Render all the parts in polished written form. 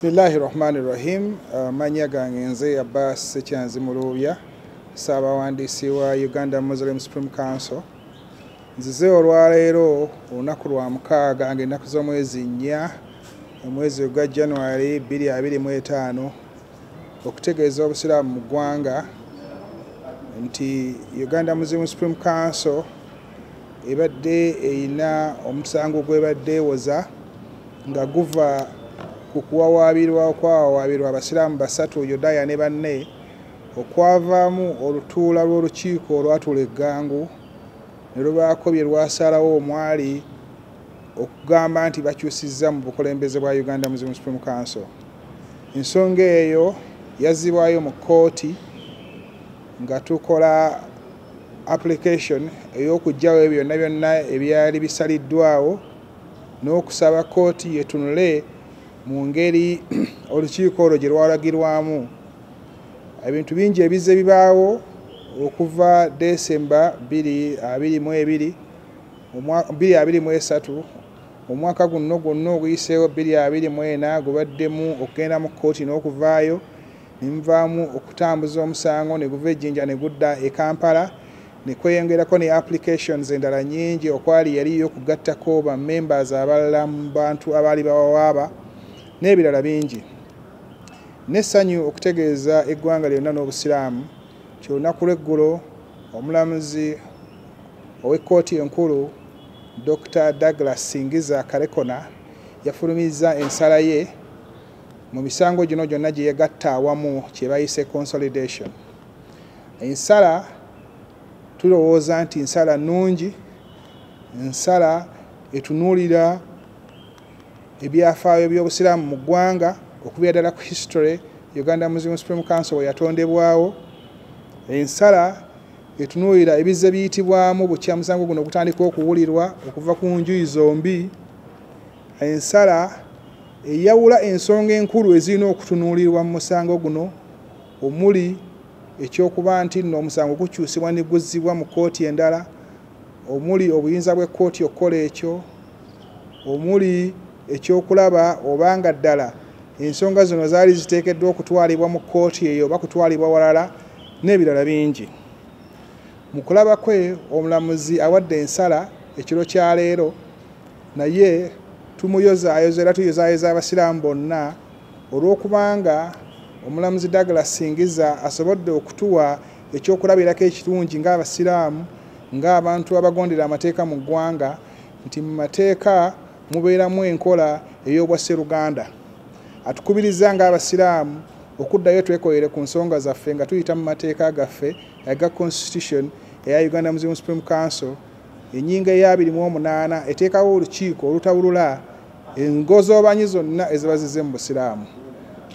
Bismillahirrahmanirrahim. Manya gange nze Abbas Sekyanzi Mulubya, Ssaabawandiisi wa Uganda Muslim Supreme Council. Nzize olwaleero olunaku lwa mukaaga ng'ennaku z'omwezi 4 omwezi gwa January 2025 okutegeeza obusiraamu mu ggwanga nti Uganda Muslim Supreme Council ebadde eyina omusango gw'ebadde ewoza nga guva ku kuwawaabirwa abasiraamu basatu Yudaya ne banne okwavaamu olutuula lw'olukiiko olwatula eggangu ne lubaako bye lwasalawo omwali okugamba nti bakyusizza mu bukulembeze bwa Uganda Muslim Supreme Council. Ensonga eyo yazzibwayo mu kkooti nga tukola application ey'okuggyawo ebyo byonna byonna ebyali bisaliddwawo n'okusaba kkooti etunule mu ngeri olukiiko olwo gye lwalagirwamu. Ebintu bingi ebizze bibaawo okuva December 2023 omwaka guno gwonna oguyiseewo 2024 gubaddemu okugenda mu kkooti n'okuvaayo ne muvaamu okutambuza omusango ne guva Ejjinja ne gudda e Kampala ne kweyongerako ne applications endala nnyingi okwali yaliyo okugattako ba members abalala mu bantu abaali bawawaaba n'ebirala bingi. N'essanyu okutegeeza eggwanga lyonna n'obusiraamu nti olunaku lw'eggulo omulamuzi ow'ekkooti enkulu Dr. Douglas Singiza Kalekona yafulumizza ensala ye mu misango gino gyonna gye yagatta awamu kye bayise consolidation. Ensala tulowooza nti nsala nnungi, ensala etunuulira ebyafaayo by'obusiraamu mu ggwanga okubeera ddala ku history Uganda Muslim Supreme Council we yatondebwawo. Ensala etunuulira ebizze biyitibwamu bukya musango guno ogutandika okuwulirwa okuva ku njuyi zombi. Ensala eyawula ensonga enkulu ezirina okutunuulirwa mu musango guno omuli ekyokuba nti nno omusango gukyusibwa ne guzzibwa mu kkooti endala, omuli obuyinza bw'ekkooti okukola ekyo, omuli ekyokulaba obanga ddala ensonga zino zaali ziteekeddwa okutwalibwa mu kkooti eyo oba kutwalibwa walala n'ebirala bingi. Mu kulaba kwe omulamuzi awadde ensala ekiro kya leero, naye tumuyozaayoza era tuyozaayoza abasiraamu bonna olw'okubanga omulamuzi Douglas Singiza asobodde okutuwa ekyokulabirako ekirungi ng'abasiraamu ng'abantu abagondera amateeka mu ggwanga nti mu mateeka mubeeramu enkola ey'obwasseruganda. Atukubiriza ng'abasiraamu okuddayo twekolere ku nsonga zaffe nga tuyita mu mateeka gaffe aga constitution eya Uganda Muslim Supreme Council ennyinga eya 28 eteekawo olukiiko olutawulula engozoobanyi zonna eziba zizze mu busiraamu.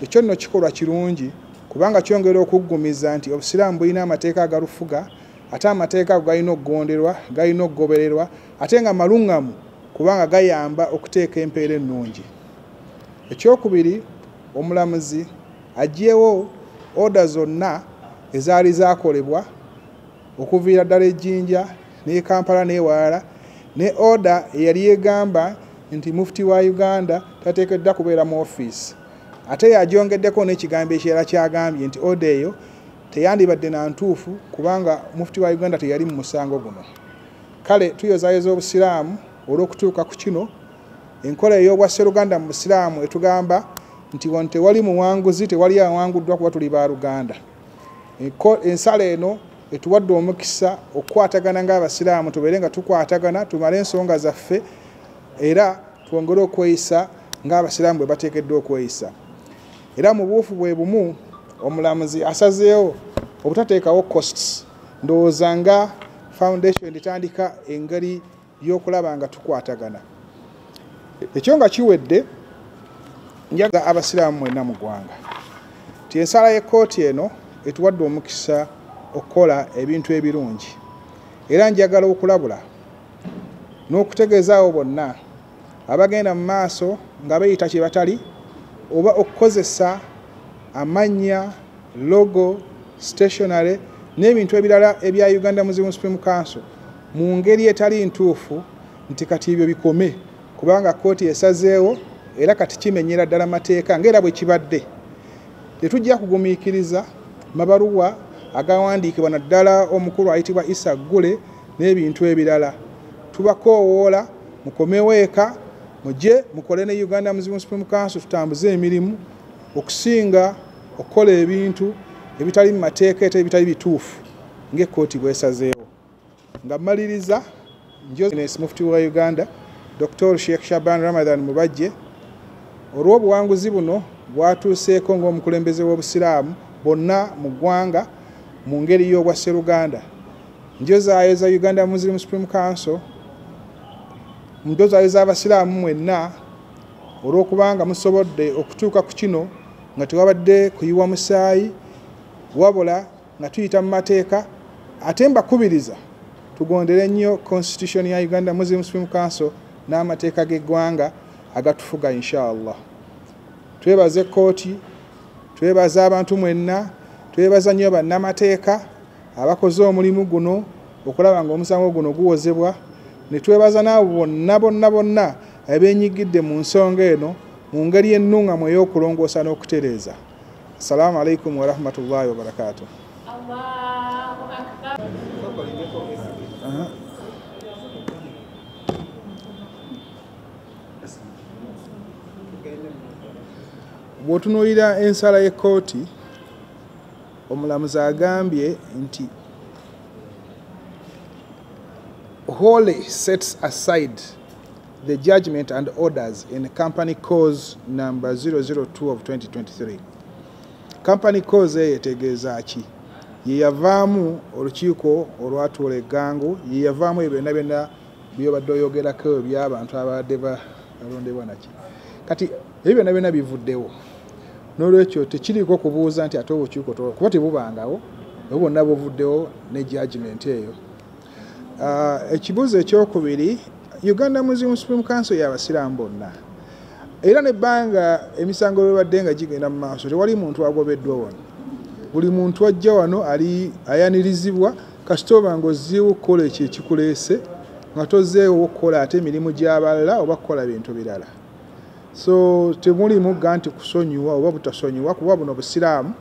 Ekyo nno kikolwa kirungi kubanga kyongera okuggumiza nti obusiraamu bulina amateeka agalufuga ate amateeka ago galina okugonderwa, galina okugobererwa ate nga maluŋŋamu kubanga gayamba okuteeka empeera ennungi. Ekyokubiri, omulamuzi aggyewo oda zonna ezaali zaakolebwa okuviira ddala Ejjinja ne Kampala n'ewalala, ne oda eyali egamba nti mufti wa Uganda tateekeddwa kubeera mu ofiisi. Ate yagyongeddeko n'ekigambo ekirala kyagambye nti oda eyo teyandibadde na ntuufu kubanga mufti wa Uganda teyali mu musango guno. Kale tuyozaayoza obusiraamu olw'okutuuka ku kino, enkola ey'obwasseruganda mu busiraamu etugamba nti wano tewali muwanguzi, tewali awanguddwa kuba tuli ba Luganda. Ensala eno etuwadde omukisa okukwatagana ng'abasiraamu tubeere nga tukwatagana tumale ensonga zaffe era twongere okweyisa ng'abasiraamu bwe bateekeddwa okweyisa. Era mu buufu bwe bumu omulamuzi asazeewo obutateekawo costs ndowooza nga foundation etandika engeri y'okulaba nga tukwatagana. Ekyo nga kiwedde njaga abasiraamu mwenna mu ggwanga nti ensala y'ekkooti eno etuwadde omukisa okukola ebintu ebirungi era njagala okulabula n'okutegeezaawo bonna abagenda mu maaso nga beeyita kye batali oba okukozesa amannya, logo, stationary n'ebintu ebirala ebya Uganda Muslim Supreme Council mu ngeri etali ntuufu nti kati ebyo bikome kubanga kkooti esazeewo era kati kimenyera ddala mateeka ng'era bwe kibadde. Tetujja kugumiikiriza mabaluwa agawandiikibwa naddala omukulu ayitibwa Issa Gule n'ebintu ebirala. Tubakoowoola mukomewo eka mujje mukole ne Uganda Muslim Supreme Council tutambuze emirimu okusinga okukola ebintu ebitali mu mateeka ate ebitali bituufu ng'ekkooti bwesazeewo. Nga mmaliriza njozi mufti wa Uganda Dr. Sheikh Shaban Ramadan Mubajje olw'obuwanguzi buno bwatuuseeko ng'omukulembeze w'obusiraamu bonna mu ggwanga mu ngeri y'obwa Sseruganda. Njozaayo za Uganda Muslim Supreme Council njozaayo z'abasiraamu mwenna olw'okubanga musobodde okutuuka ku kino nga tewabadde kuyiwa musaayi wabula nga tuyita mu mateeka ate mbakubiriza tugondere nnyo constitution ya Uganda Muslim Supreme Council n'amateeka g'eggwanga agatufuga inshallah. Twebaze kkooti, twebaza abantu mwenna, twebaza nnyo bannamateeka abakoze omulimu guno okulaba ng'omusango guno guwozebwa, ne twebaza n'abo bonna abeenyigidde mu nsonga eno mu ngeri ennungamu ey'okulongoosa n'okutereeza. Assalamu alaikum wa rahmatullahi wa barakatuh. Allahu Akbar. Bw'otunuulira ensala y'ekkooti omulamuzi agambye nti wholly sets aside the judgment and orders in Company Cause number 002 of 2023. Company Cause etegeeza ki? Ye yavaamu olukiiko olwatuula eggangu, ye yavaamu ebyo byonna by'obadde oyogerako eby'abantu abadde balondebwa naki. Kati ebyo byonna bivuddewo. N'olwekyo tekiriiko kubuuza nti ate obukiiko kuba tebubangawo, obwo bwonna buvuddewo ne judgment eyo. Ekibuuzo ekyokubiri, Uganda Muslim Supreme Council y'abasiraamu bonna. Era nebbanga emisango lwebadde nga gigenda mu maaso tewali muntu agobeddwa wano. Buli muntu ajja wano ali ayanirizibwa kasita oba ng'ozzeewo okukola ekyo ekikuleese nga tozzeewo okukola ate emirimu gy'abalala oba kukola bintu birala. So temulimu ga nti kusonyiwa oba butasonyiwa kuba buno busiraamu.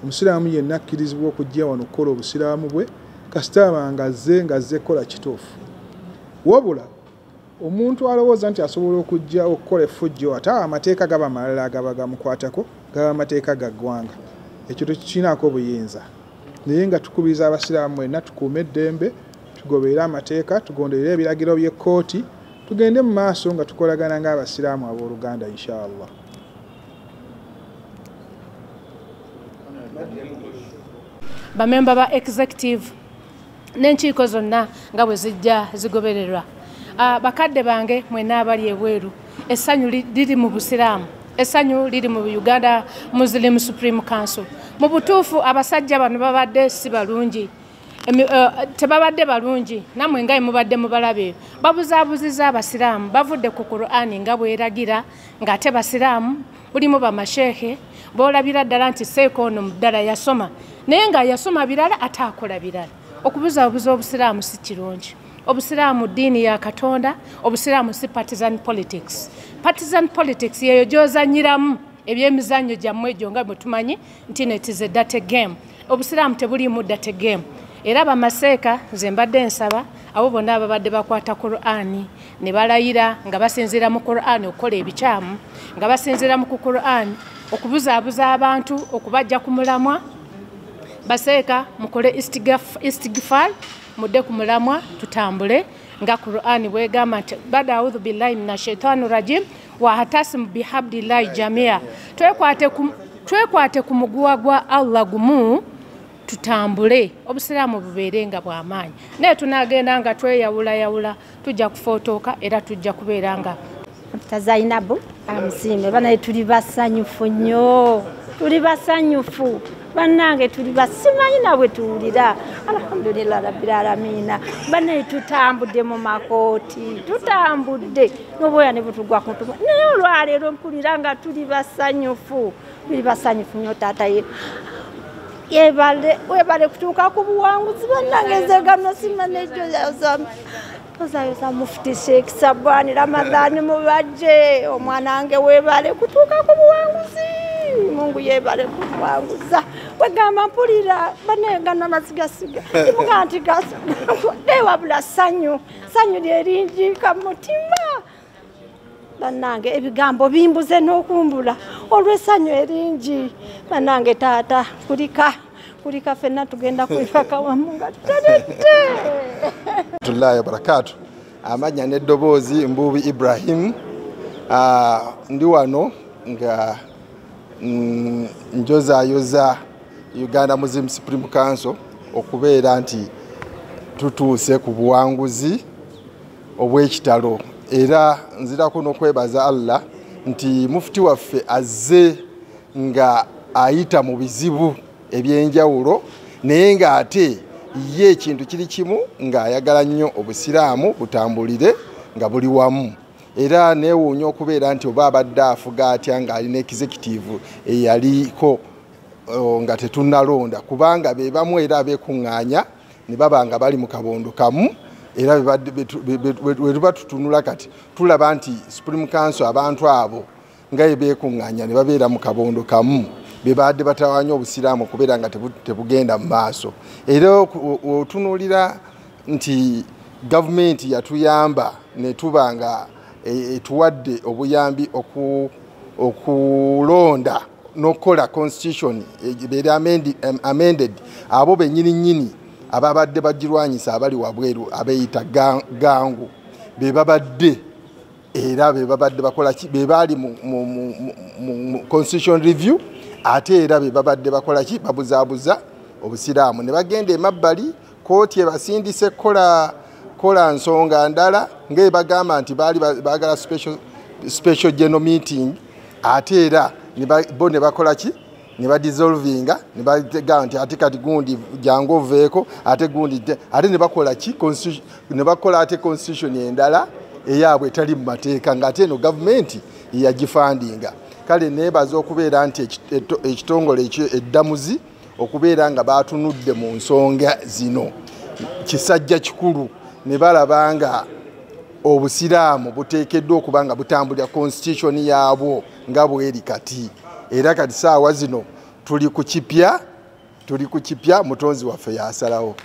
Omusiraamu yenna akkirizibwa okujja wano okukola obusiraamu bwe kasita aba ng'azze kukola kituufu. Wabula omuntu alowooza nti asobola okujja okukola effujjo ate amateeka gaba malala agaba gamukwatako gaba amateeka ga ggwanga. Ekyo tekirinaako buyinza. Naye nga tukubiriza abasiraamu mwenna tukuume eddembe, tugoberere amateeka, tugonderere ebiragiro by'ekkooti, tugende mu maaso nga tukolagana ng'abasiraamu abooluganda inshallah. Bamemba ba executive n'enkiiko zonna nga bwe zijja zigobererwa. Bakadde bange mwenna abali ebweru, essanyu liri mu busiraamu, essanyu liri mu Uganda Muslim Supreme Council. Mu butuufu abasajja bano babadde si balungi, tebabadde balungi, nammwe nga mubadde mubalabe. Babuzaabuziza abasiraamu bavudde ku Qur'ani nga bweragira ng'ate basiraamu bulimu bamashehe boolabira ddala nti seeko ono ddala yasoma naye nga yasoma birala ate akola birala. Okubuzaabuza obusiraamu si kirungi. Obusiraamu ddiini ya Katonda, obusiraamu si partisan politics. Partisan politics yeyo gy'ozannyiramu ebyemizannyo gyammwe egyo nga bwe tumanyi nti it is a dirty game. Obusiraamu tebuliimu dirty game. Era bamaseeka nze mbadde nsaba abo bonna ababadde bakwata Qur'ani ne balayira nga basinziira mu Qur'ani okukola ebikyamu, nga basinziira mu Qur'ani okubuzaabuza abantu okubajja ku mulamwa. Baseeka mukole istighfar mudde ku mulamwa tutambule nga Qur'ani bwegamba nti bada a'udhu billahi minash shaitani rajim wa hatasimu bihabdillahi jamia. Twekwate ku muguwa gwa Allah gumu tutambule obusiraamu bubeere nga bw'amaanyi. Naye tunaagenda nga tweyawulayawula tujja kufootoka era tujja kubeera nga Zainabu amusiime banaye tuli basanyufu nnyo, tuli basanyufu bannange, tuli basimanyi nabwe tuwulira. Alhamdulillah rabbil alamina. Banaye tutambudde mu makooti, tutambudde n'obwoya ne butugwa ku ntuma, naye olwaleero mpulira nga tuli basanyufu nnyo. Taata ye webale kutuuka ku buwanguzi bannange, nze gano simanejjo tozayoza Mufti Sheikh Sabani Ramadhani mubaje omwana wange webale kutuuka ku buwanguzi Mungu yebale kuwanguza wegamba mpulira banegana masigasiga ibuga nti gasi dewa bula sanyu lyeringi kamutima banange ebigambo bimbuze n'okumbula olw'essanyu eringi banange taata kulika fenna tugenda kwifaka wamu nga tadette tullahi barakatu amanya n'eddoboozi Mbuubi Ibrahim ndi wano nga njozayoza Uganda Muslim Supreme Council okubeera nti tutuuse ku buwanguzi obw'ekitalo era nzirako n'okwebaza Allah nti mufti waffe azze nga ayita mu bizibu ebyenjawulo naye ng'ate ye ekintu kiri kimu ng'ayagala nnyo obusiraamu butambulire nga buli wamu era neewuunya okubeera nti oba abadde afuga atya ng'alina executive eyaliko nga tetunnalonda kubanga be bamu era abeekuŋŋaanya ne baba nga bali mu kabondo kamu era we tuba tutunula kati tulaba nti Supreme Council abantu abo nga beekuŋŋaanya ne babeera mu kabondo kamu be badde batawaanya obusiraamu okubeera nga tebugenda mu maaso era otunuulira nti gavumenti yatuyamba ne tuba nga etuwadde obuyambi okulonda n'okukola constitution ebeera amended abo bennyini ababadde bagirwanyisa abali wabweru abeeyita gangu be babadde era be babadde bakola ki be baali mu constitution review ate era be babadde bakola ki babuzaabuza obusiraamu ne bagenda emabbali kooti ebasindise kola nsonga ndala ng'ebagamba nti baali baagala special general meeting ate era bo ne bakola ki ne badissolvinga ne batega nti ate kati gundi jangu oveeko ate gundi ate ne bakola ki ne bakola ate constitution endala eyaabwe etali mu mateeka ng'ate eno gavumenti yagifandinga kale neebaza okubeera nti ekitongole eddamuzi okubeera nga batunudde mu nsonga zino kisajja kikulu ne balaba nga obusiraamu buteekeddwa okuba nga butambulira constitution yaabwo nga bweri kati era kati saawa zino tuli ku kipya mutonzi waffe yasalawo